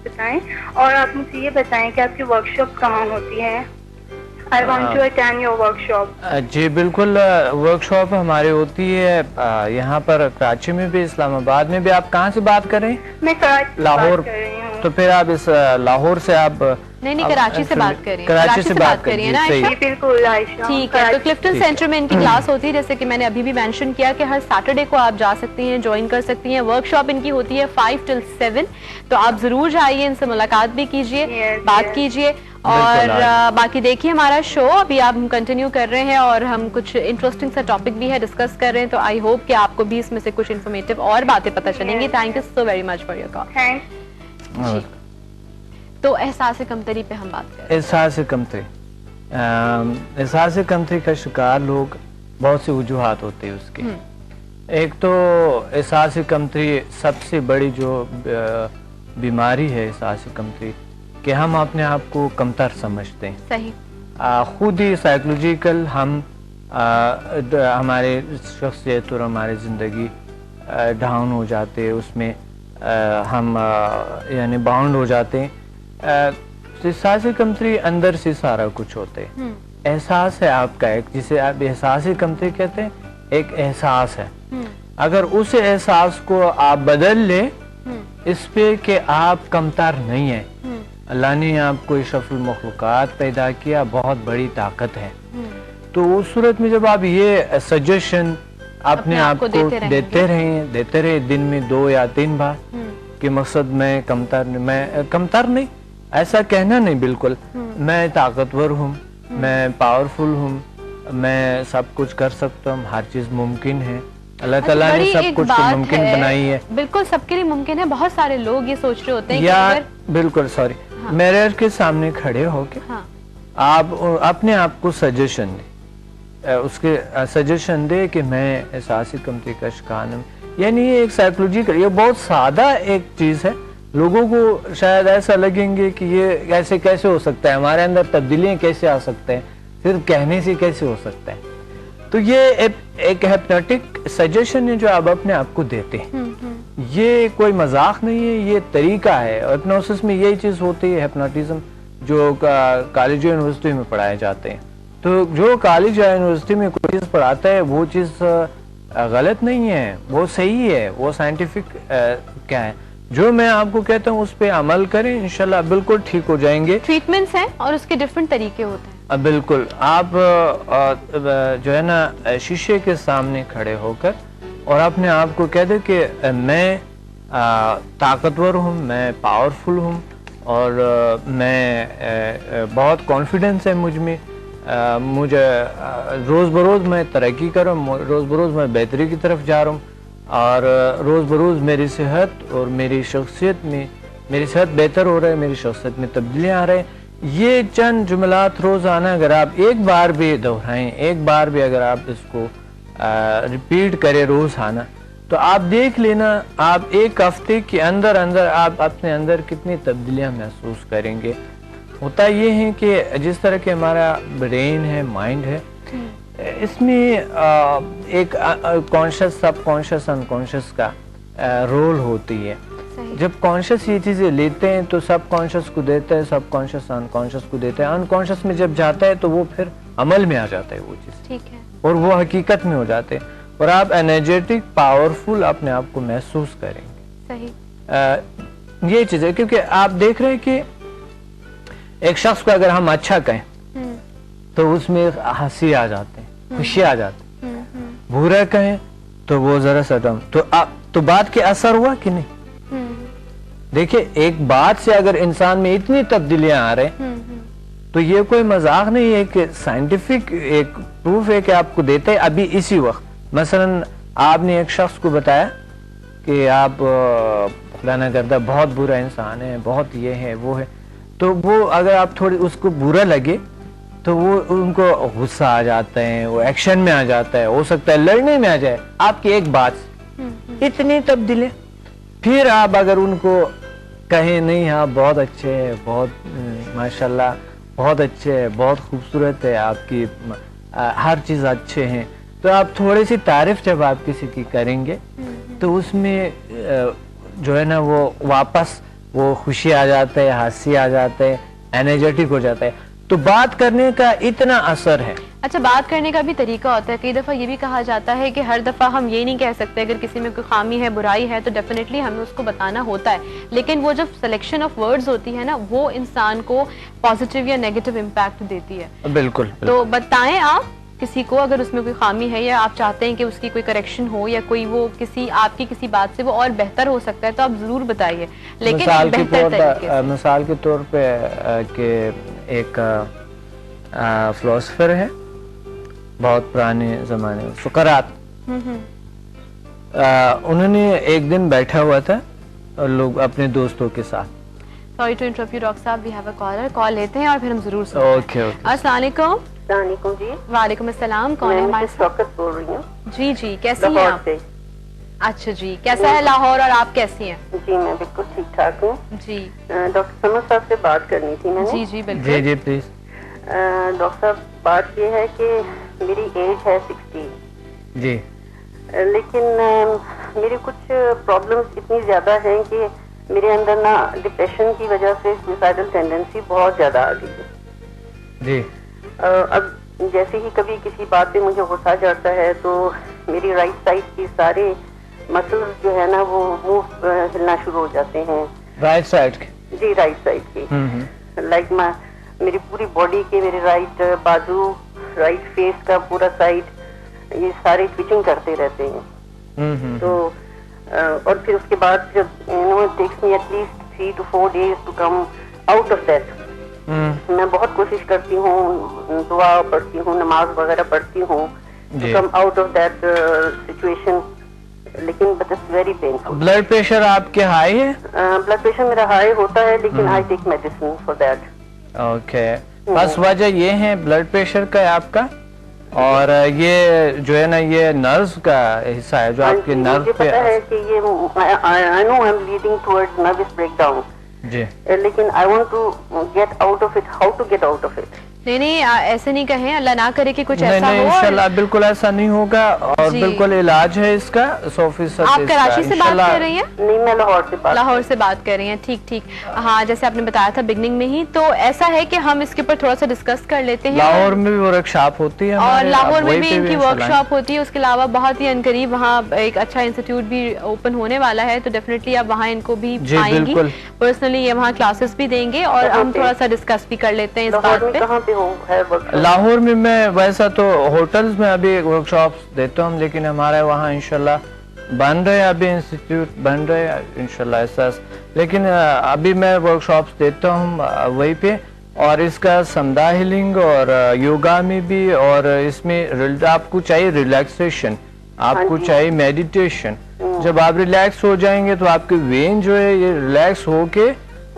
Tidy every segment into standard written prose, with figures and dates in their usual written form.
بتائیں. اور آپ مجھے یہ بتائیں کہ آپ کی ورکشاپ کہاں ہوتی ہے؟ I want to attend your workshop. جی بالکل، ورکشاپ ہماری ہوتی ہے یہاں پر کراچی میں بھی، اسلام آباد میں بھی. آپ کہاں سے بات کر رہے ہیں؟ میں کراچی سے لاہور. بات کر رہی ہوں. تو پھر آپ اس لاہور سے آپ نہیں کراچی سے بات کر رہی ہیں. کراچی سے بات کر رہی ہیں نا عائشہ؟ جی بالکل عائشہ. ٹھیک ہے. تو کلفٹن سینٹر میں ان کی کلاس ہوتی ہے، جیسے کہ میں نے ابھی بھی مینشن کیا کہ ہر سیٹرڈے کو آپ جا سکتی ہیں، جوائن کر سکتی ہیں. ورک شاپ ان کی ہوتی ہے 5 till 7. تو آپ ضرور جائیے، ان سے ملاقات بھی کیجیے، بات کیجیے. اور باقی دیکھیے ہمارا شو ابھی آپ ہم کنٹینیو کر رہے ہیں، اور ہم کچھ انٹرسٹنگ سا ٹاپک بھی ہے ڈسکس کر رہے ہیں. تو آئی ہوپ کہ آپ کو بھی اس میں سے کچھ انفارمیٹیو اور باتیں پتہ چلیں گی. Thank you so very much for your call. تو احساس کمتری پہ ہم بات کریں. احساس کمتری، احساس کمتری کا شکار لوگ بہت سی وجوہات ہوتی ہے اس کی. ایک تو احساس کمتری سب سے بڑی جو بیماری ہے احساس کمتری، کہ ہم اپنے آپ کو کمتر سمجھتے ہیں. صحیح. خود ہی سائیکولوجیکل ہم ہمارے شخصیت اور ہماری زندگی ڈاؤن ہو جاتے، اس میں ہم یعنی باؤنڈ ہو جاتے ہیں. احساس کمتری اندر سے سارا کچھ ہوتے ہیں. احساس ہے آپ کا ایک، جسے آپ احساس کمتری کہتے ہیں، ایک احساس ہے. اگر اس احساس کو آپ بدل لیں اس پہ کہ آپ کمتر نہیں ہیں، اللہ نے آپ کو اشرف المخلوقات پیدا کیا، بہت بڑی طاقت ہے. تو اس صورت میں جب آپ یہ سجیشن اپنے آپ کو دیتے رہے دن میں 2 یا 3 بار کہ مقصد میں کمتر نہیں، ایسا کہنا نہیں، بالکل میں طاقتور ہوں، میں پاورفل ہوں، میں سب کچھ کر سکتا ہوں، ہر چیز ممکن ہے. اللہ تعالیٰ نے سب کچھ ممکن بنائی ہے. بالکل سب کے لیے ممکن ہے. بہت سارے لوگ یہ سوچ رہے ہوتے ہیں یا بالکل سوری میرر کے سامنے کھڑے ہو کے آپ اپنے آپ کو سجیشن دیں، اس کے سجیشن دے کہ میں احساس کمتری کا شکار ہوں. یعنی یہ ایک سائیکولوجیکل، یہ بہت سادہ ایک چیز ہے. لوگوں کو شاید ایسا لگیں گے کہ یہ ایسے کیسے ہو سکتا ہے، ہمارے اندر تبدیلیاں کیسے آ سکتے ہیں، صرف کہنے سے کیسے ہو سکتا ہے. تو یہ ایک ہپنوٹک سجیشن ہے جو آپ اپنے آپ کو دیتے ہیں. یہ کوئی مذاق نہیں ہے، یہ طریقہ ہے. ہپنوسس میں یہی چیز ہوتی ہے، ہپنوٹزم جو کالج یونیورسٹی میں پڑھائے جاتے ہیں. تو جو کالج یا یونیورسٹی میں کوئی چیز پڑھاتا ہے وہ چیز غلط نہیں ہے، وہ صحیح ہے، وہ سائنٹیفک کیا ہے. جو میں آپ کو کہتا ہوں اس پہ عمل کریں، انشاءاللہ بالکل ٹھیک ہو جائیں گے. ٹریٹمنٹس ہیں اور اس کے ڈیفرنٹ طریقے ہوتے ہیں. بالکل. آپ جو ہے نا شیشے کے سامنے کھڑے ہو کر اور اپنے آپ کو کہہ دیں کہ میں طاقتور ہوں، میں پاورفل ہوں، اور میں بہت کانفیڈنس ہے مجھ میں، مجھے روز بروز میں ترقی کر رہا ہوں، روز بروز میں بہتری کی طرف جا رہا ہوں، اور روز بروز میری صحت اور میری شخصیت میں، میری صحت بہتر ہو رہا ہے، میری شخصیت میں تبدیلیاں آ رہے ہیں. یہ چند جملات روزانہ اگر آپ ایک بار بھی دہرائیں، ایک بار بھی اگر آپ اس کو ریپیٹ کریں روزانہ، تو آپ دیکھ لینا آپ ایک ہفتے کے اندر آپ اپنے اندر کتنی تبدیلیاں محسوس کریں گے. ہوتا یہ ہے کہ جس طرح کہ ہمارا برین ہے، مائنڈ ہے، اس میں ایک کانشس، سب کانشس، ان کانشس کا رول ہوتی ہے. جب کانشس یہ چیزیں لیتے ہیں تو سب کانشس کو دیتا ہے، سب کانشس ان کانشس کو دیتا ہے. ان کانشس میں جب جاتا ہے تو وہ پھر عمل میں آ جاتا ہے وہ چیز. ٹھیک ہے. اور وہ حقیقت میں ہو جاتے ہیں، اور آپ انرجیٹک، پاورفل اپنے آپ کو محسوس کریں گے. صحیح. یہ چیز ہے، کیونکہ آپ دیکھ رہے ہیں کہ ایک شخص کو اگر ہم اچھا کہیں تو اس میں ہنسی آ جاتے ہیں، خوشی آ جاتی ہے. برا کہیں تو وہ ذرا سا تو بات کے اثر ہوا کہ نہیں. دیکھیں ایک بات سے اگر انسان میں اتنی تبدیلیاں آ رہے ہیں تو یہ کوئی مذاق نہیں ہے، کہ سائنٹیفک ایک پروف ہے کہ آپ کو دیتے ہیں ابھی اسی وقت. مثلا آپ نے ایک شخص کو بتایا کہ آپ خدا نہ کرتا بہت برا انسان ہے، بہت یہ ہے وہ ہے، تو وہ اگر آپ تھوڑی اس کو برا لگے تو وہ ان کو غصہ آ جاتا ہے، وہ ایکشن میں آ جاتا ہے، ہو سکتا ہے لڑنے میں آ جائے آپ کی ایک بات سے. اتنی تبدیلی. پھر آپ اگر ان کو کہیں نہیں آپ بہت اچھے ہیں، بہت ماشاءاللہ بہت اچھے ہیں، بہت خوبصورت ہے، آپ کی ہر چیز اچھے ہیں، تو آپ تھوڑی سی تعریف جب آپ کسی کی کریں گے تو اس میں جو ہے نا وہ واپس وہ خوشی آ جاتا ہے, ہنسی آ جاتا ہے, انرجیٹک ہو جاتا ہے. تو بات کرنے کا اتنا اثر ہے. اچھا, بات کرنے کا بھی طریقہ ہوتا ہے. کئی دفعہ یہ بھی کہا جاتا ہے کہ ہر دفعہ ہم یہ نہیں کہہ سکتے, اگر کسی میں کوئی خامی ہے, برائی ہے, تو ڈیفینیٹلی ہمیں اس کو بتانا ہوتا ہے, لیکن وہ جب سلیکشن آف ورڈز ہوتی ہے نا, وہ انسان کو پازیٹیو یا نیگیٹو امپیکٹ دیتی ہے. بالکل. تو بتائیں آپ کسی کو اگر اس میں کوئی خامی ہے, یا آپ چاہتے ہیں کہ اس کی کوئی کریکشن ہو, یا کوئی وہ کسی آپ کی کسی بات سے وہ اور بہتر ہو سکتا ہے, تو آپ ضرور بتائیے, لیکن ایک بہتر طریقے سے. مثال کے طور پہ کہ ایک فلاسفر ہے بہت پرانے زمانے میں, سقراط. انہوں نے ایک دن بیٹھا ہوا تھا لوگ اپنے دوستوں کے ساتھ. Sorry to interrupt you doctor صاحب, وی ہیو اے کالر, کال لیتے ہیں اور پھر ہم ضرور سنتے ہیں. اوکے. السلام علیکم. السلام علیکم جی. وعلیکم السلام. کون ہے ہمارے ساتھ؟ شوکت بول رہی ہوں. جی جی, کیسی ہیں آپ؟ اچھا جی, کیسا ہے لاہور اور آپ کیسی ہیں؟ جی میں بالکل ٹھیک ٹھاک ہوں. جی ڈاکٹر سمد صاحب سے بات کرنی تھی میں نے. جی جی بالکل. جی جی پلیز. ڈاکٹر صاحب بات یہ ہے کہ میری ایج ہے 60. جی. لیکن میری کچھ پرابلمس اتنی زیادہ ہیں کہ میرے اندر نا ڈپریشن کی وجہ سے سوسائڈل ٹینڈنسی بہت زیادہ آ گئی ہے. جی. اب جیسے ہی کبھی کسی بات پہ مجھے غصہ چڑھتا ہے تو میری رائٹ سائڈ کی سارے مسلز جو ہے نا وہ منہ ہلنا شروع ہو جاتے ہیں. رائٹ سائڈ کی؟ جی رائٹ سائڈ کی. لائک میری پوری باڈی کے, میرے رائٹ بازو, رائٹ فیس کا پورا سائڈ, یہ سارے ٹویچنگ کرتے رہتے ہیں. تو اور پھر اس کے بعد جب it takes me at least 3 to 4 days to come out of that. میں بہت کوشش کرتی ہوں, دعا پڑھتی ہوں, نماز وغیرہ پڑھتی ہوں to come out of that situation, لیکن but it's very painful. Blood pressure آپ کے ہائی ہے؟ بلڈ پریشر میرا ہائی ہوتا ہے, لیکن I take medicine for that. Okay. بس وجہ یہ ہے بلڈ پریشر کا آپ کا, اور یہ جو ہے نا یہ نروز کا حصہ ہے جو آپ کے نرو مجھے پتا ہے کہ یہ I know I'm leading towards nervous breakdown. جی. لیکن I want to get out of it. How to get out of it? نہیں ایسے نہیں کہیں, اللہ نہ کرے کہ کچھ ایسا ہو. انشاءاللہ بالکل ایسا نہیں ہوگا, اور بالکل علاج ہے اس کا 100%. آپ کراچی سے بات کر رہی ہیں؟ نہیں میں لاہور سے بات کر رہی ہیں. ٹھیک ٹھیک. ہاں جیسے آپ نے بتایا تھا بگننگ میں ہی, تو ایسا ہے کہ ہم اس کے اوپر تھوڑا سا ڈسکس کر لیتے ہیں. لاہور میں بھی ورک شاپ ہوتی ہے, اور لاہور میں بھی ان کی ورک شاپ ہوتی ہے. اس کے علاوہ بہت ہی عنقریب وہاں ایک اچھا انسٹیٹیوٹ بھی اوپن ہونے والا ہے, تو ڈیفینیٹلی آپ وہاں ان کو بھی پائیں گی. پرسنلی یہ وہاں کلاسز بھی دیں گے, اور ہم تھوڑا سا ڈسکس بھی کر لیتے ہیں اس بات پہ. کہاں پہ لاہور میں ویسا تو ہوٹلز میں ابھی ورک شاپس دیتا ہوں, لیکن ہمارے وہاں انشاءاللہ بن رہے, ابھی انسٹیٹیوٹ بن رہے انشاءاللہ احساس, لیکن ابھی میں ورک شاپس دیتا ہوں وہیں پہ. اور اس کا سمدھا ہیلنگ اور یوگا میں بھی, اور اس میں آپ کو چاہیے ریلیکسیشن, آپ کو چاہیے میڈیٹیشن. جب آپ ریلیکس ہو جائیں گے تو آپ کے وین جو ہے یہ ریلیکس ہو کے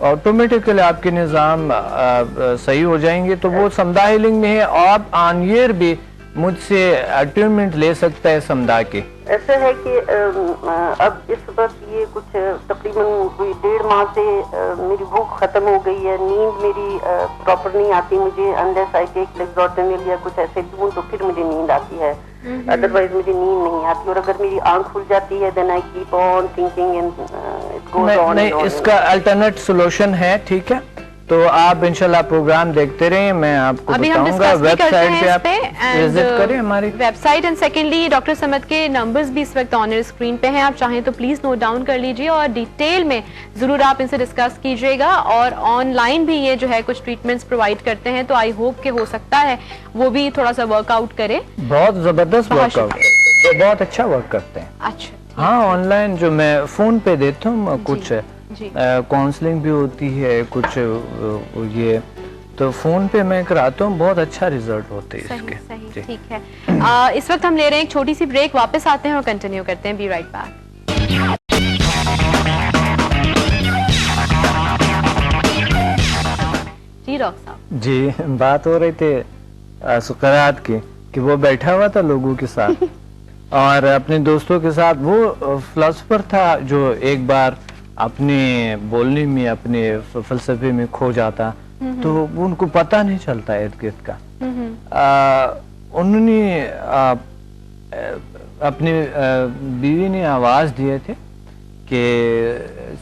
آٹومیٹکلی آپ کے نظام صحیح ہو جائیں گے. تو وہ سمدھا ہیلنگ میں ہے, آپ آن ایئر بھی مجھ سے اپائنٹمنٹ لے سکتا ہے سمدھا کے. ایسا ہے کہ اب اس وقت یہ کچھ تقریباً کوئی 1.5 ماہ سے میری بھوک ختم ہو گئی ہے, نیند میری پراپر نہیں آتی مجھے, unless I take Lexotanil یا کچھ ایسے لوں تو پھر مجھے نیند آتی ہے, ادروائز مجھے نیند نہیں آتی. اور اگر میری آنکھ کھل جاتی ہے then I keep on thinking and it goes on. نہیں, اس کا الٹرنیٹ سولوشن ہے, ٹھیک ہے. تو آپ انشاءاللہ پروگرام دیکھتے رہیں, میں آپ کو بتاؤں گا. ویب سائٹ پہ آپ وزٹ کریں ہماری website. And secondly doctor Samad کے نمبرز بھی اس وقت آن ایئر اسکرین پہ ہیں, آپ چاہیں تو پلیز نوٹ ڈاؤن کر لیجیے, اور ڈیٹیل میں ضرور آپ ان سے ڈسکس کیجیے گا. اور آن لائن بھی یہ جو ہے کچھ ٹریٹمنٹس پرووائڈ کرتے ہیں, تو آئی ہوپ کہ ہو سکتا ہے وہ بھی تھوڑا سا ورک آؤٹ کرے. بہت زبردست ورک آؤٹ, بہت اچھا ورک کرتے ہیں. اچھا. ہاں آن لائن جو میں فون پہ دیتا ہوں, کچھ کاؤنسلنگ بھی ہوتی ہے, کچھ یہ تو فون پہ میں کراتا ہوں, بہت اچھا ریزلٹ ہوتے ہیں اس کے. صحیح, ٹھیک ہے. اس وقت ہم لے رہے ہیں ایک چھوٹی سی بریک, واپس آتے ہیں اور کنٹینیو کرتے ہیں. Be right back. جی ڈاکٹر صاحب. جی, بات ہو رہی تھی سقراط کی کہ وہ بیٹھا ہوا تھا لوگوں کے ساتھ اور اپنے دوستوں کے ساتھ. وہ فلسفر تھا جو ایک بار اپنے بولنے میں, اپنے فلسفے میں کھو جاتا, تو ان کو پتہ نہیں چلتا ارد گرد کا. انہوں نے اپنی بیوی نے آواز دیے تھے کہ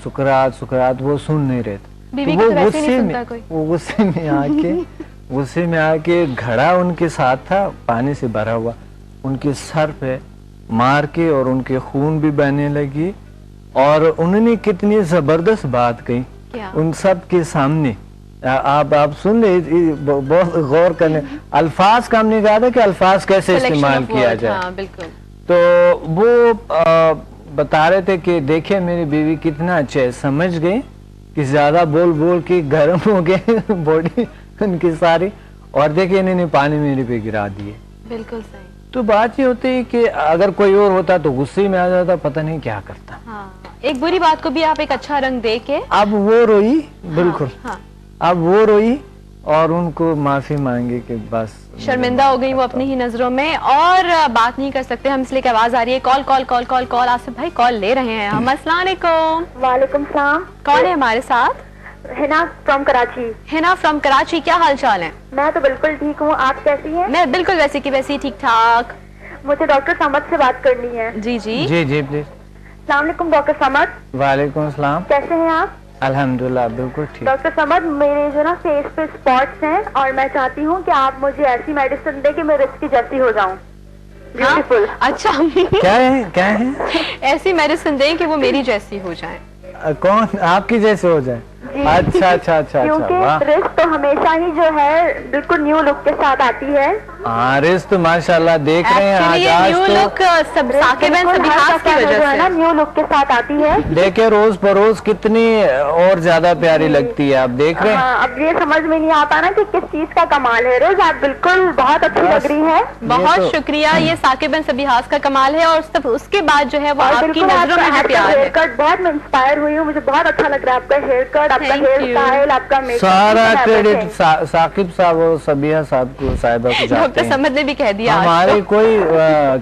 سکرات وہ سن نہیں رہے تھے. بیوی کو تو ویسے نہیں سنتا کوئی. وہ غصے میں آ کے گھڑا ان کے ساتھ تھا پانی سے بھرا ہوا, ان کے سر پہ مار کے اور ان کے خون بھی بہنے لگی, اور انہوں نے کتنی زبردست بات کہی ان سب کے سامنے. آپ سن لیں, بہت غور کرنے, الفاظ کا ہم نے کہا تھا کہ الفاظ کیسے استعمال کیا جائے. تو وہ بتا رہے تھے کہ دیکھیں میری بیوی کتنا اچھا ہے, سمجھ گئی کہ زیادہ بول کے گرم ہو گئے باڈی ان کی ساری, اور دیکھیں انہوں نے پانی میرے پہ گرا دیے. بالکل صحیح. تو بات یہ ہوتی ہے کہ اگر کوئی اور ہوتا تو غصے میں آ جاتا, پتہ نہیں کیا کرتا. ایک بری بات کو بھی آپ ایک اچھا رنگ دے کے. اب وہ روئی, بالکل اب وہ روئی اور ان کو معافی مانگی کہ بس شرمندہ ہو گئی وہ اپنی ہی نظروں میں, اور بات نہیں کر سکتے ہم, اس لیے کہ آواز آ رہی ہے. کال آصف بھائی کال لے رہے ہیں ہم. السلام علیکم. وعلیکم السلام. کون ہے ہمارے ساتھ؟ ہنا فرام کراچی. ہنا فرام کراچی, کیا حال چال ہے؟ میں تو بالکل ٹھیک ہوں, آپ کیسی ہیں؟ میں بالکل ویسی کی ویسی ٹھیک ٹھاک. مجھے ڈاکٹر سمد سے بات کرنی ہے. جی پلیز. السلام علیکم ڈاکٹر سمد. وعلیکم السلام. کیسے ہیں آپ؟ الحمدللہ بالکل ٹھیک. ڈاکٹر سمد, میرے جو نا فیس پہ اسپاٹس ہیں, اور میں چاہتی ہوں کہ آپ مجھے ایسی میڈیسن دیں کہ میں رس کی جیسی ہو جاؤں. بیوٹیفل. اچھا کیا ہے ایسی میڈیسن دیں کہ وہ میری جیسی ہو جائیں. کون آپ کی جیسے ہو جائے؟ اچھا. کیونکہ رس تو ہمیشہ ہی جو ہے بالکل نیو لک کے ساتھ آتی ہے. ہاں رس تو ماشاءاللہ دیکھ رہے ہیں نیو لک نیو لک کے ساتھ آتی ہے. دیکھیں روز بروز کتنی اور زیادہ پیاری لگتی ہے, آپ دیکھ رہے ہیں. اب یہ سمجھ میں نہیں آتا نا کہ کس چیز کا کمال ہے. روز آپ بالکل بہت اچھی لگ رہی ہے. بہت شکریہ. یہ ثاقب بن سبیحاس کا کمال ہے, اور اس کے بعد جو ہے وہ آپ کی نظروں میں پیار ہے. ہیئر کٹ بہت میں انسپائر ہوئی ہوں, مجھے بہت اچھا لگ رہا ہے آپ کا ہیئر کٹ, آپ کا ہیئر اسٹائل, آپ کا میک اپ. سارا کریڈٹ ثاقب صاحب اور سبیحہ صاحب کو, صاحبہ کو جاتے ہیں. ڈاکٹر سمد نے بھی کہہ دیا ہمارے کوئی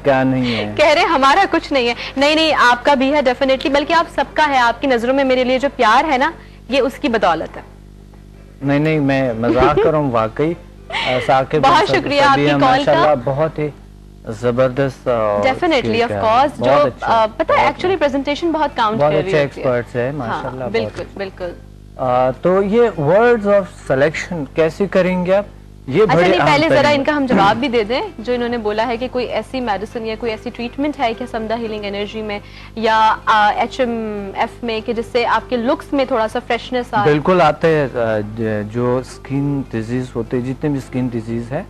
کیا نہیں ہے, کہہ رہے ہمارا کچھ نہیں ہے. نہیں آپ کا بھی ہے ڈیفینیٹلی, بلکہ آپ سب کا ہے. آپ کی نظروں میں میرے لیے جو پیار ہے نا, یہ اس کی بدولت ہے. نہیں میں مذاق کر رہا ہوں واقعی. بہت شکریہ آپ کی کال کا, بہت ہی زبردست. ڈیفینیٹلی آف کورس, جو پتہ ہے ایکچولی پریزنٹیشن بہت کاؤنٹ کر رہی ہے. بہت اچھے ایکسپرٹس ہیں ماشاءاللہ. بالکل. تو یہ ورڈز آف سلیکشن کیسے کریں گے آپ؟ یہ اچھا نہیں, پہلے ذرا ان کا ہم جواب بھی دے دیں. جو انہوں نے بولا ہے کہ کوئی ایسی میڈیسن یا کوئی ایسی ٹریٹمنٹ ہے کہ سمدہ ہیلنگ انرجی میں یا HMF میں, کہ جس سے آپ کے لکس میں تھوڑا سا فریشنس آئے. بالکل آتے ہیں. جو سکن ڈیزیز ہوتے, جتنے بھی سکن ڈیزیز ہے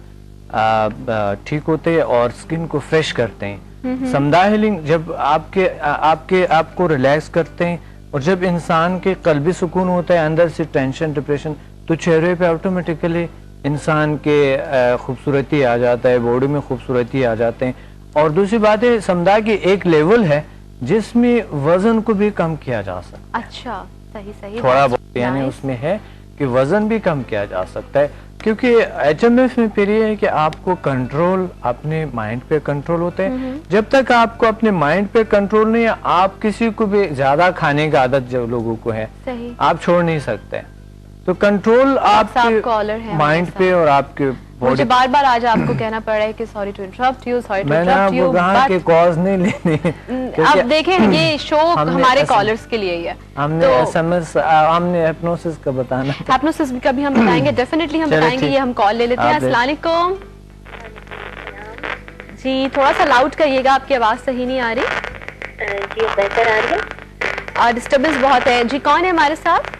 ٹھیک ہوتے ہیں اور سکن کو فریش کرتے ہیں. سمدہ ہیلنگ جب آپ کو ریلیکس کرتے ہیں, اور جب انسان کے قلبی سکون ہوتا ہے, اندر سے ٹینشن ڈپریشن, تو چہرے پہ آٹومیٹیکلی انسان کے خوبصورتی آ جاتا ہے, باڈی میں خوبصورتی آ جاتے ہیں. اور دوسری بات ہے سمدہ کی ایک لیول ہے جس میں وزن کو بھی کم کیا جا سکتا ہے. اچھا صحیح تھوڑا بہت یعنی اس میں ہے کہ وزن بھی کم کیا جا سکتا ہے, کیونکہ HMF میں پھر یہ ہے کہ آپ کو کنٹرول اپنے مائنڈ پہ کنٹرول ہوتا ہے. جب تک آپ کو اپنے مائنڈ پہ کنٹرول نہیں ہے, آپ کسی کو بھی زیادہ کھانے کا عادت جو لوگوں کو ہے آپ چھوڑ نہیں سکتے. تو کنٹرول آپ کے مائنڈ پہ اور آپ کے مجھے بار بار آج آپ کو کہنا پڑ رہا ہے کہ سوری ٹو انٹرپٹ یو, میں نے آپ کو کہا کہ کالز نہیں لینے. اب دیکھیں یہ شو ہمارے کالرز کے لیے ہی ہے. ہم نے SMS, ہم نے ہپنوسس کا بتانا, ہپنوسس کا بھی ہم بتائیں گے, ڈیفینیٹلی ہم بتائیں گے. یہ ہم کال لے لیتے ہیں. السلام علیکم جی, تھوڑا سا لاؤڈ کریے گا, آپ کی آواز صحیح نہیں آ رہی. جی بہتر آ رہی ہے. ڈسٹربنس بہت ہے. جی کون ہے ہمارے ساتھ؟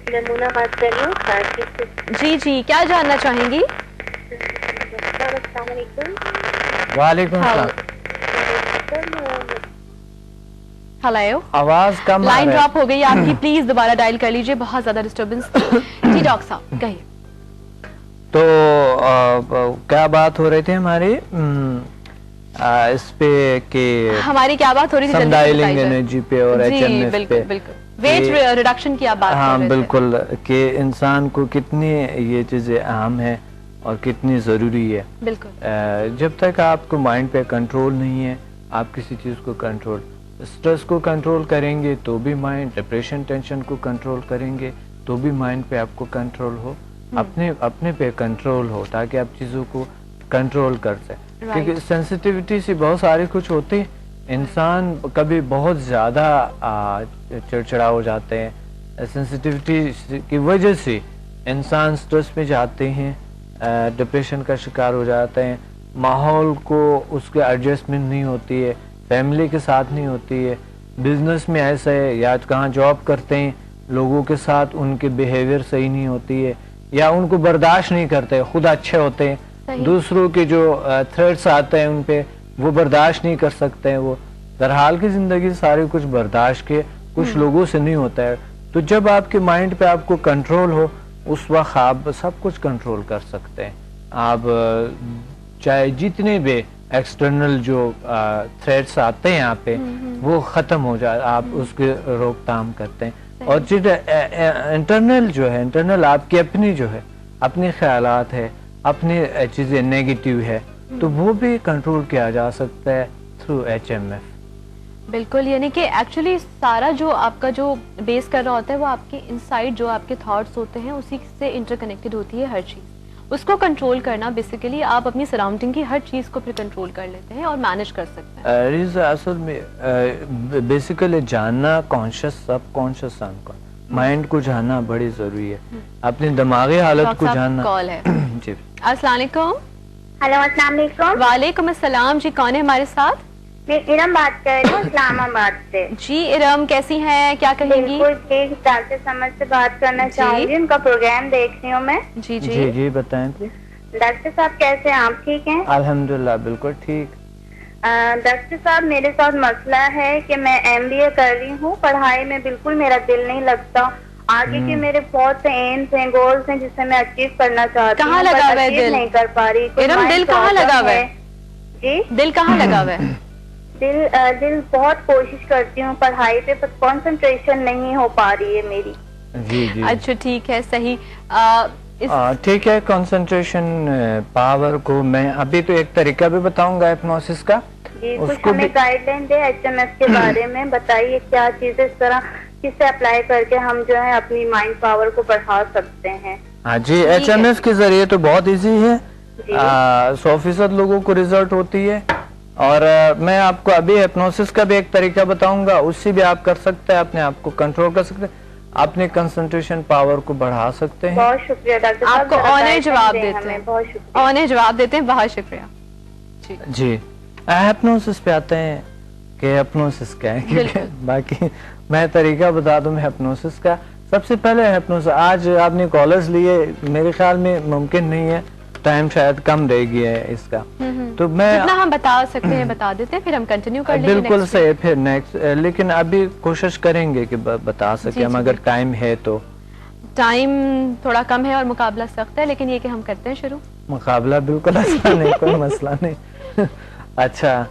یمنا بات کر رہی ہوں. جی کیا جاننا چاہیں گی؟ السلام علیکم. وعلیکم السلام. ہیلو, آواز کم لائن ڈراپ ہو گئی آپ کی, پلیز دوبارہ ڈائل کر لیجئے, بہت زیادہ ڈسٹربنس. جی ڈاکٹر صاحب کہیے. تو کیا بات ہو رہی تھی ہماری اس پہ کہ ہماری کیا بات ہو رہی تھی؟ سمدہ ہیلنگ انرجی پہ اور HMF پہ. بالکل ویٹ ریڈکشن کی آپ بات کر رہے تھے. ہاں بالکل, کہ انسان کو کتنی یہ چیزیں اہم ہیں اور کتنی ضروری ہے. بالکل جب تک آپ کو مائنڈ پہ کنٹرول نہیں ہے, آپ کسی چیز کو کنٹرول, اسٹریس کو کنٹرول کریں گے تو بھی مائنڈ, ڈپریشن ٹینشن کو کنٹرول کریں گے تو بھی مائنڈ پہ آپ کو کنٹرول ہو, اپنے پہ کنٹرول ہو, تاکہ آپ چیزوں کو کنٹرول کر سکیں. کیونکہ سینسٹیوٹی سے بہت سارے کچھ ہوتے ہیں, انسان کبھی بہت زیادہ چڑچڑا ہو جاتے ہیں, سینسٹیوٹی کی وجہ سے انسان سٹریس میں جاتے ہیں, ڈپریشن کا شکار ہو جاتے ہیں, ماحول کو اس کے ایڈجسٹمنٹ نہیں ہوتی ہے, فیملی کے ساتھ نہیں ہوتی ہے, بزنس میں ایسا ہے یا کہاں جاب کرتے ہیں لوگوں کے ساتھ ان کے بیہیویئر صحیح نہیں ہوتی ہے یا ان کو برداشت نہیں کرتے, خود اچھے ہوتے ہیں, دوسروں کے جو تھریٹس آتے ہیں ان پہ وہ برداشت نہیں کر سکتے ہیں. وہ درحال کی زندگی سارے کچھ برداشت کے کچھ لوگوں سے نہیں ہوتا ہے. تو جب آپ کے مائنڈ پہ آپ کو کنٹرول ہو اس وقت آپ سب کچھ کنٹرول کر سکتے ہیں. آپ چاہے جتنے بھی ایکسٹرنل جو تھریٹس آتے ہیں آپ پہ وہ ختم ہو جائے, آپ اس کے روک تھام کرتے ہیں. اور انٹرنل جو ہے, انٹرنل آپ کی اپنی جو ہے اپنے خیالات ہے, اپنی چیزیں نیگیٹیو ہے تو وہ بھی کنٹرول کیا جا سکتا ہے تھرو HMF. بالکل, یعنی کہ ایکچولی سارا جو آپ کا جو بیس کر رہا ہوتا ہے وہ آپ کے انسائڈ جو آپ کے تھاٹس ہوتے ہیں اسی سے انٹر کنیکٹڈ ہوتی ہے ہر چیز. اس کو کنٹرول کرنا بیسیکلی آپ اپنی سراؤنڈنگ کی ہر چیز کو پھر کنٹرول کر لیتے ہیں اور مینیج کر سکتے ہیں. ریزا اصل میں بیسیکلی جاننا کانشیس سب کانشیس سن کو مائنڈ کو جاننا بڑی ضروری ہے, اپنی دماغی حالت کو جاننا. کال ہے جی السلام علیکم. ہیلو السلام علیکم. وعلیکم السلام. جی کون ہے ہمارے ساتھ؟ میں ارم بات کر رہی ہوں اسلام آباد سے. جی ارم کیسی ہیں, کیا کہیں گی؟ بالکل ٹھیک. ڈاکٹر سمجھ سے بات کرنا چاہوں گی, ان کا پروگرام دیکھ رہی ہوں میں. جی جی جی جی بتائیں پلیز. ڈاکٹر صاحب کیسے ہیں آپ, ٹھیک ہیں؟ الحمدللہ بالکل ٹھیک. ڈاکٹر صاحب میرے ساتھ مسئلہ ہے کہ میں MBA کر رہی ہوں, پڑھائی میں بالکل میرا دل نہیں لگتا. آگے کے میرے بہت سے ایمز ہیں, گولز ہیں جسے میں اچیو کرنا چاہتی ہوں, کہاں لگا ہوا ہے دل؟ نہیں کر پا رہی. ارم دل کہاں لگا ہوا ہے؟ جی دل کہاں لگا ہوا ہے؟ دل بہت کوشش کرتی ہوں پڑھائی پہ, پر کنسنٹریشن نہیں ہو پا رہی ہے میری. جی جی اچھا ٹھیک ہے, صحیح. ٹھیک ہے. کنسنٹریشن پاور کو میں ابھی تو ایک طریقہ بھی بتاؤں گا ہپنوسس کا. جی کچھ ہمیں گائیڈ لائن دے HMF کے بارے میں, بتائیے کیا چیزیں اس طرح کسے اپلائی کر کے ہم جو ہے اپنی مائنڈ پاور کو بڑھا سکتے ہیں. ہاں جی, HMF کے ذریعے تو بہت ایزی ہے, 100% لوگوں کو ریزلٹ ہوتی ہے. اور میں آپ کو ابھی ہپنوسس کا بھی ایک طریقہ بتاؤں گا, اس سے بھی آپ کر سکتے ہیں, اپنے آپ کو کنٹرول کر سکتے ہیں, اپنے کنسنٹریشن پاور کو بڑھا سکتے ہیں. بہت شکریہ ڈاکٹر صاحب, آپ کو آنے جواب دیتے ہیں, بہت شکریہ. آنے جواب دیتے ہیں, بہت شکریہ. جی ہپنوسس پہ آتے ہیں کہ ہپنوسس کیا ہے, کیونکہ باقی میں طریقہ بتا دوں میں ہپنوسس کا. سب سے پہلے ہپنوسس, آج آپ نے کالرز لیے, میرے خیال میں ممکن نہیں ہے, ٹائم شاید کم رہ گیا ہے اس کا, تو میں جتنا ہم بتا سکتے ہیں بتا دیتے ہیں, پھر ہم کنٹینیو کر لیں گے. بالکل صحیح, پھر نیکسٹ, لیکن ابھی کوشش کریں گے کہ بتا سکیں ہم, اگر ٹائم ہے تو. ٹائم تھوڑا کم ہے اور مقابلہ سخت ہے, لیکن یہ کہ ہم کرتے ہیں شروع. مقابلہ بالکل آسان ہے, کوئی مسئلہ نہیں. اچھا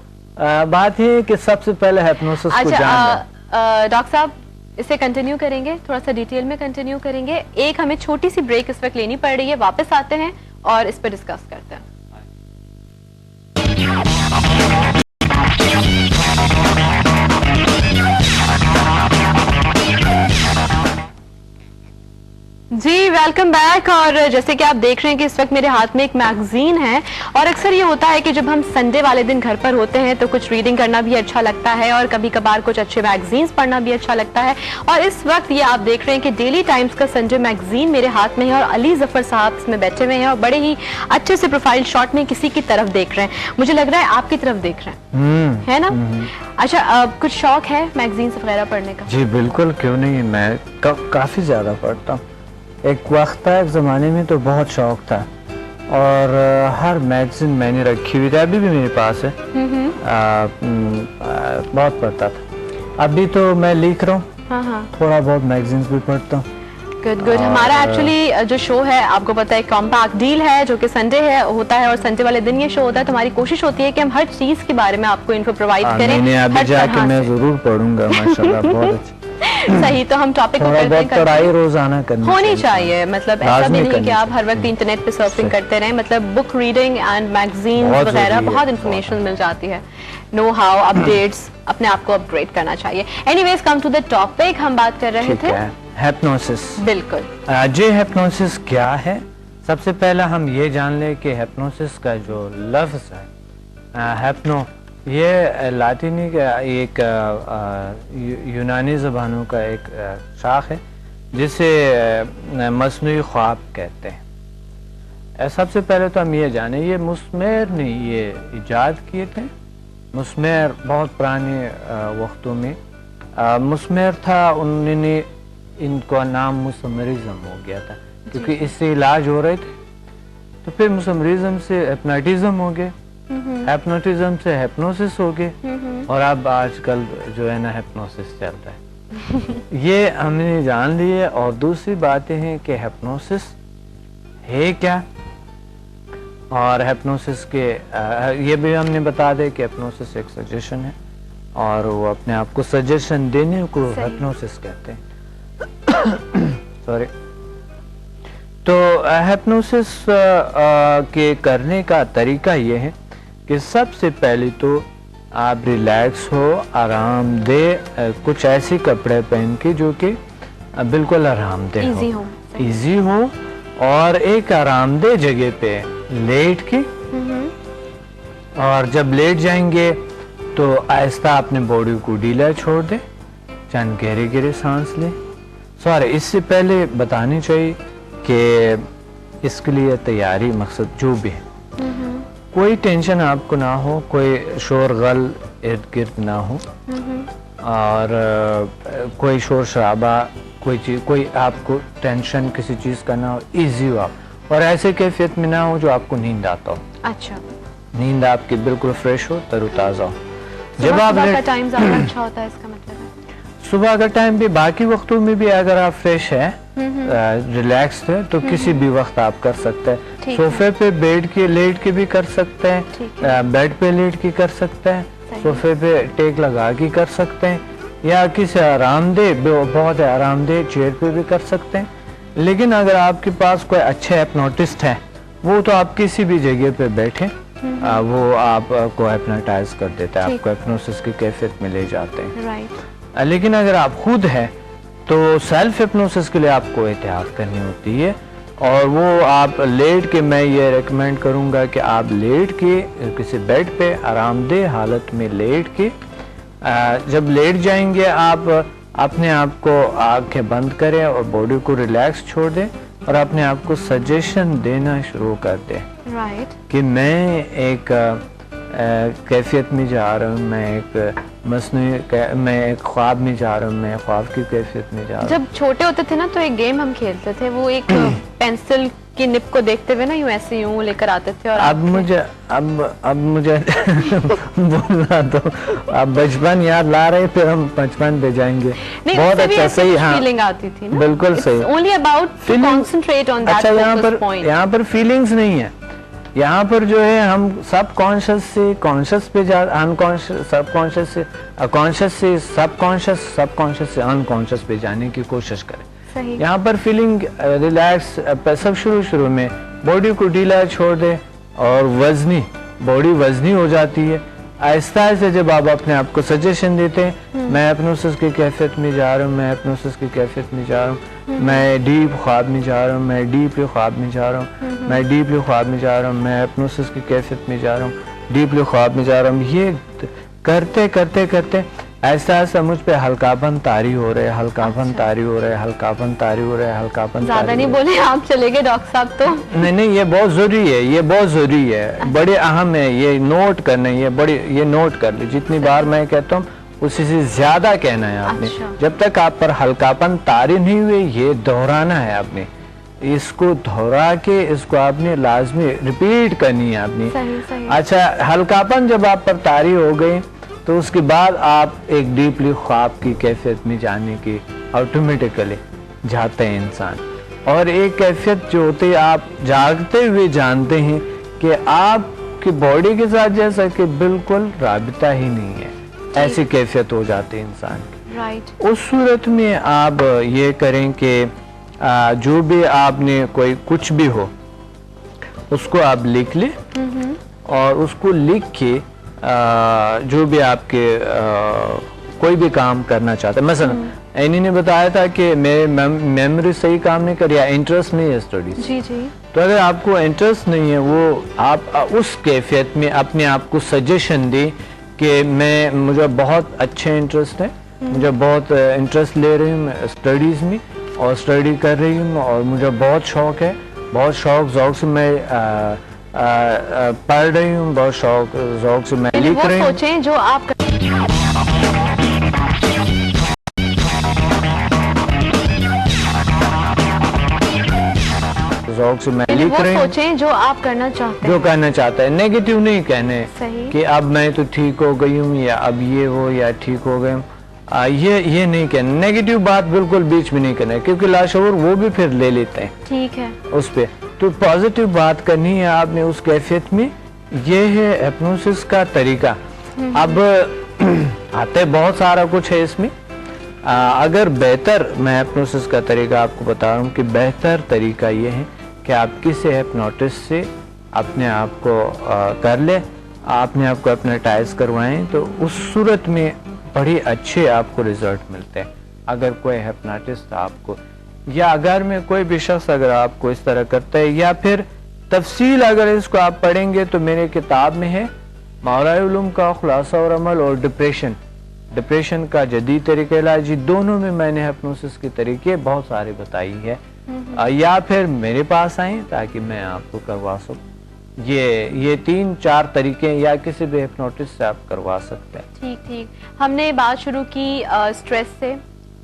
بات یہ ہے کہ سب سے پہلے ہپنوسس کو جاننا. ڈاکٹر صاحب اسے کنٹینیو کریں گے, تھوڑا سا ڈیٹیل میں کنٹینیو کریں گے. ایک ہمیں چھوٹی سی بریک اس وقت لینی پڑ رہی ہے, واپس آتے ہیں اور اس پہ ڈسکس کرتے ہیں. جی ویلکم بیک. اور جیسے کہ آپ دیکھ رہے ہیں کہ اس وقت میرے ہاتھ میں ایک میگزین ہے, اور اکثر یہ ہوتا ہے کہ جب ہم سنڈے والے دن گھر پر ہوتے ہیں تو کچھ ریڈنگ کرنا بھی اچھا لگتا ہے, اور کبھی کبھار کچھ اچھے میگزینز پڑھنا بھی اچھا لگتا ہے. اور اس وقت یہ آپ دیکھ رہے ہیں کہ ڈیلی ٹائمز کا سنڈے میگزین میرے ہاتھ میں ہے, اور علی ظفر صاحب اس میں بیٹھے ہوئے ہیں اور بڑے ہی اچھے سے پروفائل شاٹ میں کسی کی طرف دیکھ رہے ہیں. مجھے لگ رہا ہے آپ کی طرف دیکھ رہے ہیں, ہے نا؟ اچھا کچھ شوق ہے میگزینز وغیرہ پڑھنے کا؟ جی بالکل, کیوں نہیں, میں کافی زیادہ پڑھتا ہوں. ایک وقت تھا, ایک زمانے میں تو بہت شوق تھا, اور ہر میگزین میں نے رکھی ہوئی تھی, ابھی بھی میرے پاس ہے, بہت پڑھتا تھا. ابھی تو میں لکھ رہا ہوں, تھوڑا بہت میگزینز بھی پڑھتا ہوں. گڈ. ہمارا ایکچولی جو شو ہے آپ کو پتا ہے کمپیکٹ ڈیل ہے, جو کہ سنڈے ہے ہوتا ہے, اور سنڈے والے دن یہ شو ہوتا ہے. تو ہماری کوشش ہوتی ہے کہ ہم ہر چیز کے بارے میں آپ کو انفو پرووائڈ کریں. ابھی جا کے میں ضرور پڑھوں گا, ماشاءاللہ بہت اچھا. صحیح, تو ہم ٹاپک کو کرتے ہیں, پڑھائی روزانہ کرنی ہونی چاہیے. مطلب ایسا بھی نہیں کہ آپ ہر وقت انٹرنیٹ پہ سرفنگ کرتے رہیں, مطلب بک ریڈنگ اینڈ میگزین وغیرہ بہت انفارمیشن مل جاتی ہے. نو ہاؤ اپڈیٹس, اپنے آپ کو اپ گریڈ کرنا چاہیے. Anyways come to the topic, ہم بات کر رہے تھے ہپنوسس. بالکل. جی ہپنوسس کیا ہے؟ سب سے پہلا ہم یہ جان لیں کہ ہپنوسس کا جو لفظ ہے, ہپنو یہ لاطینی کا ایک یونانی زبانوں کا ایک شاخ ہے جسے مصنوعی خواب کہتے ہیں. سب سے پہلے تو ہم یہ جانیں یہ مسمیر نے یہ ایجاد کیے تھے. مسمیر بہت پرانے وقتوں میں مسمیر تھا, انہوں نے ان کا نام مسمرزم ہو گیا تھا کیونکہ اس سے علاج ہو رہے تھے. تو پھر مسمرزم سے ہپناٹزم ہو گئے, ہپنوٹزم سے ہپنوسس ہو گئے, اور اب آج کل جو ہے نا ہپنوسس چل رہا ہے. یہ ہم نے جان لیے. اور دوسری بات یہ ہے کہ ہپنوسس ہے کیا, اور ہپنوسس کے یہ بھی ہم نے بتا دے کہ ہپنوسس ایک سجیشن ہے اور وہ اپنے آپ کو سجیشن دینے کو ہپنوسس کہتے ہیں. سوری. تو ہپنوسس کے کرنے کا طریقہ یہ ہے کہ سب سے پہلے تو آپ ریلیکس ہو, آرام دہ کچھ ایسے کپڑے پہن کے جو کہ بالکل آرام دہ ہو, ایزی ہو, اور ایک آرام دہ جگہ پہ لیٹ کے, اور جب لیٹ جائیں گے تو آہستہ اپنے باڈی کو ڈھیلا چھوڑ دیں, چند گہرے گہرے سانس لیں. سوری, اس سے پہلے بتانی چاہیے کہ اس کے لیے تیاری مقصد جو بھی ہے, کوئی ٹینشن آپ کو نہ ہو, کوئی شور غل ارد گرد نہ ہو, اور کوئی شور شرابہ کوئی چیز, کوئی آپ کو ٹینشن کسی چیز کا نہ ہو, ایزی ہو آپ, اور ایسے کیفیت میں نہ ہو جو آپ کو نیند آتا ہو. اچھا, نیند آپ کی بالکل فریش ہو, تر و تازہ ہو. جب آپ صبح کا ٹائم زیادہ اچھا ہوتا ہے, اس کا مطلب ہے صبح کا ٹائم بھی, باقی وقتوں میں بھی اگر آپ فریش ہے, ریلیکسڈ ہے, تو کسی بھی وقت آپ کر سکتے ہیں. صوفے پہ بیٹھ کے لیٹ کے بھی کر سکتے ہیں, بیڈ پہ لیٹ کے کر سکتے ہیں, صوفے پہ ٹیک لگا کے کر سکتے ہیں, یا کسی آرام دہ بہت آرام دہ چیئر پہ بھی کر سکتے ہیں. لیکن اگر آپ کے پاس کوئی اچھے ہپنوٹسٹ ہیں, وہ تو آپ کسی بھی جگہ پہ بیٹھیں, وہ آپ کو ہپنوٹائز کر دیتا ہے, آپ کو ہپنوسس کی کیفیت میں لے جاتے ہیں. لیکن اگر آپ خود ہیں تو سیلف ہپنوسس کے لیے آپ کو احتیاط کرنی ہوتی ہے, اور وہ آپ لیٹ کے, میں یہ ریکمینڈ کروں گا کہ آپ لیٹ کے کسی بیڈ پہ آرام دہ حالت میں لیٹ کے, جب لیٹ جائیں گے آپ اپنے آپ کو آنکھیں بند کریں اور باڈی کو ریلیکس چھوڑ دیں, اور اپنے آپ کو سجیشن دینا شروع کر دیں کہ میں ایک کیفیت میں جا رہا ہوں, میں ایک مصنوعی, میں ایک خواب میں جا رہا ہوں, میں خواب کی کیفیت میں جا رہا ہوں. جب چھوٹے ہوتے تھے نا تو ایک گیم ہم کھیلتے تھے, وہ ایک پینسل کی نپ کو دیکھتے ہوئے نا یوں ایسے یوں لے کر آتے تھے, اور اب مجھے بولنا تو اب بچپن یاد لا رہے, پھر ہم بچپن پہ جائیں گے. بہت اچھا, صحیح, ہاں فیلنگ آتی تھی نا, بالکل صحیح. only about to concentrate on that. اچھا, یہاں پر فیلنگز نہیں ہے, یہاں پر جو ہے ہم سب کانشس سے کانشس پہ انکانشس, سب کانشس سے کانشس سے سب کانشس, سب کانشس سے انکانشس پہ جانے کی کوشش کریں. یہاں پر فیلنگ ریلیکس, سب شروع میں باڈی کو ڈھیلا چھوڑ دیں, اور باڈی وزنی ہو جاتی ہے. آہستہ آہستہ جب آپ اپنے آپ کو سجیشن دیتے ہیں, میں ہپنوسس کی کیفیت میں جا رہا ہوں, میں ہپنوسس کی کیفیت میں جا رہا ہوں, میں ڈیپ خواب میں جا رہا ہوں, میں ڈیپلی خواب میں جا رہا ہوں, میں ڈیپلی خواب میں جا رہا ہوں, میں ہپنوسس کی کیفیت میں جا رہا ہوں, ڈیپلی خواب میں جا رہا ہوں, یہ کرتے کرتے کرتے ایسا ایسا مجھ پہ ہلکاپن طاری ہو رہے, ہلکاپن طاری ہو رہے, ہلکاپن طاری ہو رہے, ہلکاپن. زیادہ نہیں بولے, آپ چلے گئے ڈاکٹر صاحب. تو نہیں, یہ بہت ضروری ہے, یہ بہت ضروری ہے, بڑے اہم ہے, یہ نوٹ کرنا, یہ نوٹ کر لیں. جتنی بار میں کہتا ہوں اسی سے زیادہ کہنا ہے آپ نے. جب تک آپ پر ہلکاپن طاری نہیں ہوئے, یہ دہرانا ہے آپ نے, اس کو دہرا کے اس کو آپ نے لازمی ریپیٹ کرنی ہے آپ نے. اچھا, ہلکاپن جب آپ پر طاری ہو گئے تو اس کے بعد آپ ایک ڈیپلی خواب کی کیفیت میں جانے کی آٹومیٹکلی جاتے ہیں انسان. اور ایک کیفیت جو ہوتی ہے, آپ جاگتے ہوئے جانتے ہیں کہ آپ کی باڈی کے ساتھ جیسا کہ بالکل رابطہ ہی نہیں ہے, ایسی کیفیت ہو جاتی ہے انسان کی. اس صورت میں آپ یہ کریں کہ جو بھی آپ نے کوئی کچھ بھی ہو اس کو آپ لکھ لیں, اور اس کو لکھ کے جو بھی آپ کے کوئی بھی کام کرنا چاہتے ہیں, مثلا اینی نے بتایا تھا کہ میرے میموری صحیح کام نہیں کر, یا انٹرسٹ نہیں ہے اسٹڈیز, تو اگر آپ کو انٹرسٹ نہیں ہے, وہ آپ اس کیفیت میں اپنے آپ کو سجیشن دیں کہ مجھے بہت اچھے انٹرسٹ ہیں, مجھے بہت انٹرسٹ لے رہی ہوں میں اسٹڈیز میں اور اسٹڈی کر رہی ہوں, اور مجھے بہت شوق ہے, بہت شوق ذوق سے میں پڑھ رہی ہوں, بہت شوق ذوق سے میں لکھ رہی ہوں. سوچیں جو آپ ذوق سے میں لکھ رہی ہوں, سوچیں جو آپ کرنا چاہتے ہیں, جو کرنا چاہتا ہے. نیگیٹو نہیں کہنے صحیح کہ اب میں تو ٹھیک ہو گئی ہوں یا اب یہ ہو یا ٹھیک ہو گئے ہوں, یہ نہیں کہنا. نیگیٹو بات بالکل بیچ میں نہیں کرنا, کیونکہ لاشعور وہ بھی پھر لے لیتے ہیں ٹھیک ہے اس پہ. تو پازیٹیو بات کرنی ہے آپ نے اس کیفیت میں. یہ ہے ہپنوسس کا طریقہ. اب آتے بہت سارا کچھ ہے اس میں. اگر بہتر, میں ہپنوسس کا طریقہ آپ کو بتا رہا ہوں کہ بہتر طریقہ یہ ہے کہ آپ کسی ہپنوٹسٹ سے اپنے آپ کو کر لیں, اپنے آپ کو ہپنوٹائز کروائیں, تو اس صورت میں بڑی اچھے آپ کو ریزلٹ ملتے ہیں. اگر کوئی ہپنوٹسٹ آپ کو, یا اگر میں کوئی بھی شخص اگر آپ کو اس طرح کرتا ہے, یا پھر تفصیل اگر اس کو آپ پڑھیں گے تو میرے کتاب میں ہے ماورائے علوم کا خلاصہ اور عمل, اور ڈپریشن کا جدید طریقہ علاج, دونوں میں میں نے ہپنوسس کے طریقے بہت سارے بتائی ہے. یا پھر میرے پاس آئیں تاکہ میں آپ کو کروا سکوں. یہ 3-4 طریقے یا کسی بھی ہپنوٹسٹ سے آپ کروا سکتے ہیں. ٹھیک. ہم نے بات شروع کی اسٹریس سے,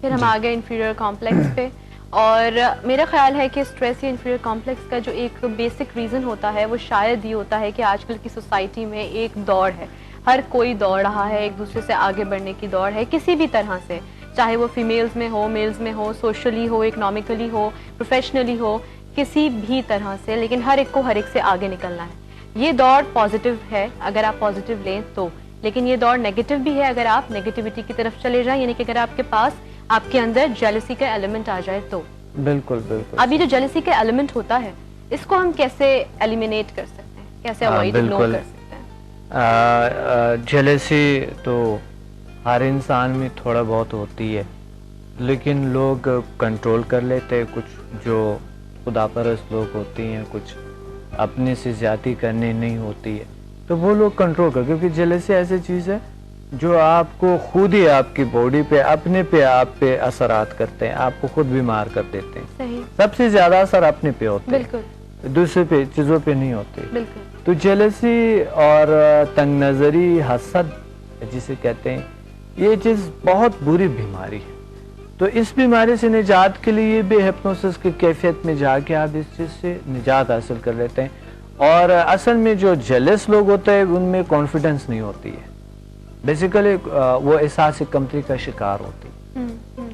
پھر ہم آگے انفیریئر کمپلیکس پہ, اور میرا خیال ہے کہ اسٹریس یا انفیریئر کمپلیکس کا جو ایک بیسک ریزن ہوتا ہے وہ شاید یہ ہوتا ہے کہ آج کل کی سوسائٹی میں ایک دوڑ ہے, ہر کوئی دوڑ رہا ہے, ایک دوسرے سے آگے بڑھنے کی دوڑ ہے کسی بھی طرح سے, چاہے وہ فیمیلز میں ہو, میلز میں ہو, سوشلی ہو, اکنامکلی ہو, پروفیشنلی ہو, کسی بھی طرح سے, لیکن ہر ایک کو ہر ایک سے آگے نکلنا ہے. یہ دوڑ پازیٹیو ہے اگر آپ پازیٹیو لیں تو, لیکن یہ دوڑ نیگیٹیو بھی ہے اگر آپ نیگیٹیوٹی کی طرف چلے جائیں, یعنی کہ اگر آپ کے پاس آپ کے اندر جیلسی کا ایلیمنٹ آ جائے تو. بالکل. اب یہ جو جیلسی کا ایلیمنٹ ہوتا ہے اس کو ہم کیسے ایلیمینیٹ کر سکتے ہیں, کیسے اوائڈ کر سکتے ہیں؟ جیلسی تو ہر انسان میں تھوڑا بہت ہوتی ہے, لیکن لوگ کنٹرول کر لیتے ہیں. کچھ جو خدا پرست لوگ ہوتی ہیں, کچھ اپنے سے زیادتی کرنے نہیں ہوتی ہے, تو وہ لوگ کنٹرول کر, کیونکہ جیلسی ایسی چیز ہے جو آپ کو خود ہی آپ کی باڈی پہ اپنے پہ آپ پہ اثرات کرتے ہیں, آپ کو خود بیمار کر دیتے ہیں. صحیح. سب سے زیادہ اثر اپنے پہ ہوتا ہے, بالکل, دوسرے پہ چیزوں پہ نہیں ہوتے. بالکل. تو جیلسی اور تنگ نظری, حسد جسے کہتے ہیں, یہ چیز بہت بری بیماری ہے. تو اس بیماری سے نجات کے لیے بھی ہپنوسس کی کیفیت میں جا کے آپ اس چیز سے نجات حاصل کر لیتے ہیں. اور اصل میں جو جیلس لوگ ہوتے ہیں ان میں کانفیڈنس نہیں ہوتی ہے, بیسیکلی وہ احساس کمتری کا شکار ہوتے ہیں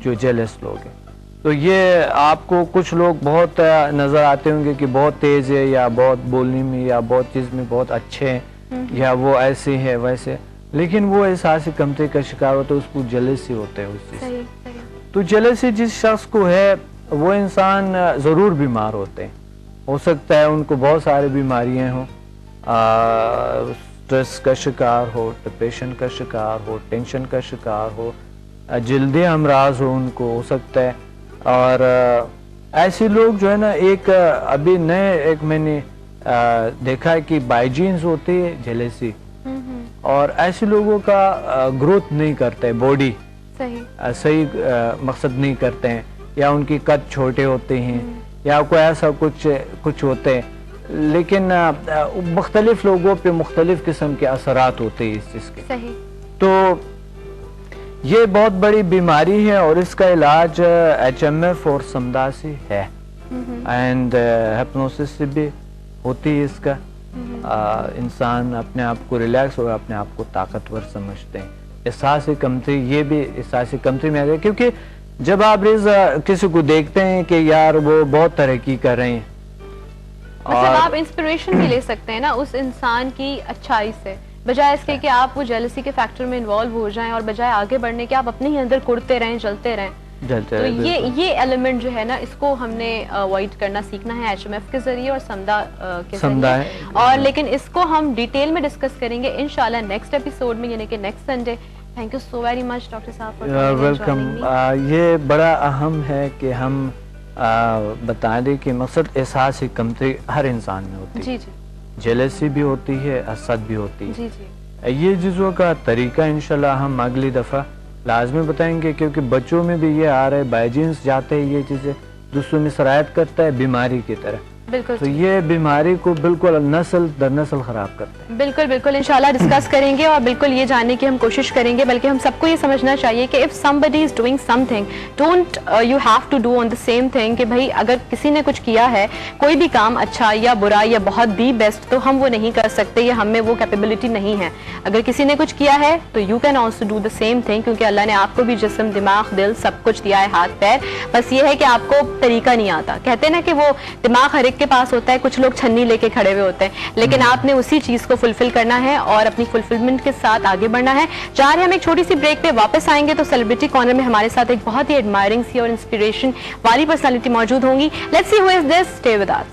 جو جیلس لوگ ہیں. تو یہ آپ کو کچھ لوگ بہت نظر آتے ہوں گے کہ بہت تیز ہے, یا بہت بولنے میں, یا بہت چیز میں بہت اچھے ہیں, یا وہ ایسے ہے ویسے, لیکن وہ احساس کمتری کا شکار ہوتا ہے, اس کو جیلسی ہوتا ہے اس چیز سے. تو جیلسی جس شخص کو ہے وہ انسان ضرور بیمار ہوتے ہیں. ہو سکتا ہے ان کو بہت ساری بیماریاں ہوں, اسٹریس کا شکار ہو, ڈپریشن کا شکار ہو, ٹینشن کا شکار ہو, جلدی امراض ہو ان کو, ہو سکتا ہے. اور ایسے لوگ جو ہے نا, ایک ابھی نئے ایک میں نے دیکھا ہے کہ بائیجینز ہوتی ہے جیلسی, اور ایسے لوگوں کا گروتھ نہیں کرتا ہے, باڈی صحیح مقصد نہیں کرتے ہیں, یا ان کی قد چھوٹے ہوتے ہیں, یا کوئی ایسا کچھ ہوتے ہیں, لیکن مختلف لوگوں پہ مختلف قسم کے اثرات ہوتے ہیں اس چیز کے. تو یہ بہت بڑی بیماری ہے, اور اس کا علاج HMF اور سمدہ سے ہے, اینڈ ہپنوسس سے بھی ہوتی ہے. اس کا انسان اپنے آپ کو ریلیکس اور اپنے آپ کو طاقتور سمجھتے ہیں. احساس کمتری, یہ بھی احساس کمتری میں آ گیا, کیونکہ جب آپ کسی کو دیکھتے ہیں کہ یار وہ بہت ترقی کر رہے ہیں, مطلب آپ انسپریشن بھی لے سکتے ہیں نا اس انسان کی اچھائی سے, بجائے اس کے کہ آپ وہ جیلسی کے فیکٹر میں انوالو ہو جائیں, اور بجائے آگے بڑھنے کے آپ اپنے ہی اندر کڑتے رہیں, جلتے رہیں. تو یہ ایلیمنٹ جو ہے نا, اس کو ہم نے اوائڈ کرنا سیکھنا ہے HMF کے ذریعے اور سمدہ کے ذریعے. اور لیکن اس کو ہم ڈیٹیل میں ڈسکس کریں گے انشاءاللہ نیکسٹ ایپیسوڈ میں, یعنی کہ next Sunday. Thank you so very much doctor صاحب. ویلکم. یہ بڑا اہم ہے کہ ہم بتا دیں کہ مقصد احساس کمتری ہر انسان میں ہوتی ہے. جی جی. جیلسی بھی ہوتی ہے, حسد بھی ہوتی ہے. جی جی. یہ چیزوں کا طریقہ انشاءاللہ ہم اگلی دفعہ لازمی بتائیں گے، کیونکہ بچوں میں بھی یہ آ رہا ہے، بائی جینس جاتے ہیں یہ چیزیں، دوسروں میں سرایت کرتا ہے بیماری کی طرح، بالکل تو یہ بیماری کو بالکل نسل در نسل خراب کرتے ہیں۔ بالکل بالکل انشاءاللہ ڈسکس کریں گے اور بالکل یہ جاننے کی ہم کوشش کریں گے، بلکہ ہم سب کو یہ سمجھنا چاہیے کہ if somebody is doing something don't you have to do on the same thing، کہ بھائی اگر کسی نے کچھ کیا ہے کوئی بھی کام اچھا یا برا یا بہت دی بیسٹ، تو ہم وہ نہیں کر سکتے یا ہم میں وہ کیپیبلٹی نہیں ہے۔ اگر کسی نے کچھ کیا ہے تو you can also do the same thing، کیونکہ اللہ نے آپ کو بھی جسم، دماغ، دل سب کچھ دیا ہے، ہاتھ پیر، بس یہ ہے کہ آپ کو طریقہ نہیں آتا۔ کہتے ہیں نا کہ وہ دماغ ہر ایک کے پاس ہوتا ہے، کچھ لوگ چھنی لے کے کھڑے ہوئے ہوتے ہیں، لیکن آپ نے اسی چیز کو فلفل کرنا ہے اور اپنی فلفلمنٹ کے ساتھ آگے بڑھنا ہے۔ جا رہے ہم ایک چھوٹی سی بریک پہ، واپس آئیں گے تو سیلیبریٹی کارنر میں ہمارے ساتھ ایک بہت ہی ایڈمائرنگ سی اور انسپریشن والی پرسنالٹی موجود ہوں گی۔ Let's see who is this, stay with us.